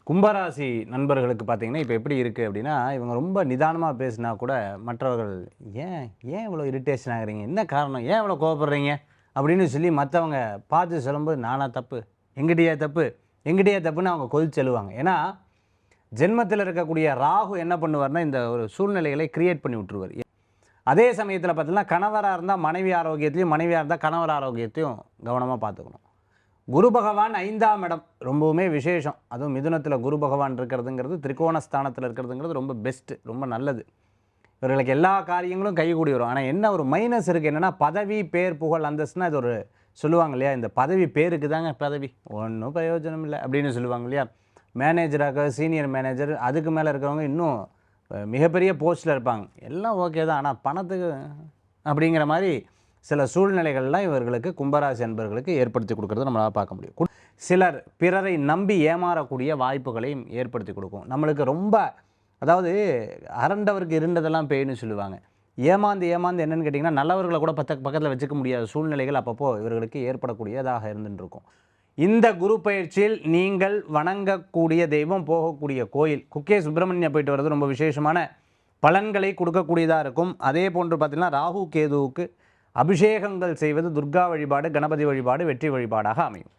கும்பராசி நண்பர்களுக்கு பார்த்தீங்கன்னா, இப்ப எப்படி இருக்கு அப்படின்னா, இவங்க ரொம்ப நிதானமா பேசினா கூட மற்றவர்கள், "ஏன் ஏன் இவ்வளோ இரிட்டேஷன் ஆகுறீங்க? என்ன காரணம்? ஏன் இவ்வளோ கோவப்படுறீங்க?" அப்படின்னு சொல்லி மத்தவங்க பார்த்து சொல்லும்போது, "நானா தப்பு? என்கிட்டயா தப்பு? என்கிட்டயா தப்புன்னு?" அவங்க கொதிச்சு எழுவாங்க. ஏன்னா, ஜென்மத்தில இருக்கக்கூடிய ராகு என்ன பண்ணுவார்ன்னா, இந்த ஒரு சூழ்நிலைகளை கிரியேட் பண்ணி விட்டுருவாரு. அதே சமயத்தில பார்த்தீங்கன்னா, கணவரா இருந்தா மனைவி ஆரோக்கியத்தையும், மனைவியா இருந்தா கணவர் ஆரோக்கியத்தையும் கவனமா பார்த்துக்கணும். குரு பகவான் 5ஆம் இடம் ரொம்பவுமே விசேஷம். அதுவும் மிதுனத்தில குரு பகவான் இருக்கிறதுங்கிறது, திரிகோண ஸ்தானத்தில இருக்கிறதுங்கிறது ரொம்ப பெஸ்ட்டு. ரொம்ப நல்லது. இவர்களுக்கு எல்லா காரியங்களும் கைகூடி வரும். ஆனா என்ன ஒரு மைனஸ் இருக்கு என்னன்னா, பதவி, பேர், புகழ், அந்தஸ்துனா இது ஒரு சொல்லுவாங்க இல்லையா? இந்த பதவி பேருக்கு தாங்க பதவி. ஒண்ணும் பிரயோஜனம் இல்ல அப்படின்னு சொல்லுவாங்க இல்லையா? மேனேஜராக சீனியர் மேனேஜர் அதுக்கு மேல இருக்கிறவங்க இன்னும் மிகப்பெரிய போஸ்ட்ல இருப்பாங்க. எல்லாம் ஓகே தான். ஆனா பணத்துக்கு அப்படிங்கிற மாரி சில சூழ்நிலைகள்லாம் இவர்களுக்கு கும்பராசி அன்பர்களுக்கு ஏற்படுத்தி குடுக்கிறத நம்மளால பார்க்க முடியும். சிலர் பிறரை நம்பி ஏமாறக்கூடிய வாய்ப்புகளையும் ஏற்படுத்தி குடுக்கும். நம்மளுக்கு ரொம்ப அதாவது அரண்டவருக்கு இருண்டதெல்லாம் பேய்ன்னு சொல்லுவாங்க. ஏமாந்து ஏமாந்து என்னன்னு கேட்டிங்கன்னா, நல்லவர்கள கூட பக்கத்தில வச்சுக்க முடியாத சூழ்நிலைகள் அப்பப்போ இவர்களுக்கு ஏற்படக்கூடியதாக இருந்துட்டு இருக்கும். இந்த குரு பயிற்சியில் நீங்கள் வணங்கக்கூடிய தெய்வம், போகக்கூடிய கோயில், குக்கே சுப்பிரமணிய போயிட்டு வர்றது ரொம்ப விசேஷமான பலன்களை கொடுக்கக்கூடியதா இருக்கும். அதே போன்று பார்த்தீங்கன்னா, ராகு, கேதுவுக்கு அபிஷேகங்கள் செய்வது துர்கா வழிபாடு, கணபதி வழிபாடு வெற்றி வழிபாடாக அமையும்.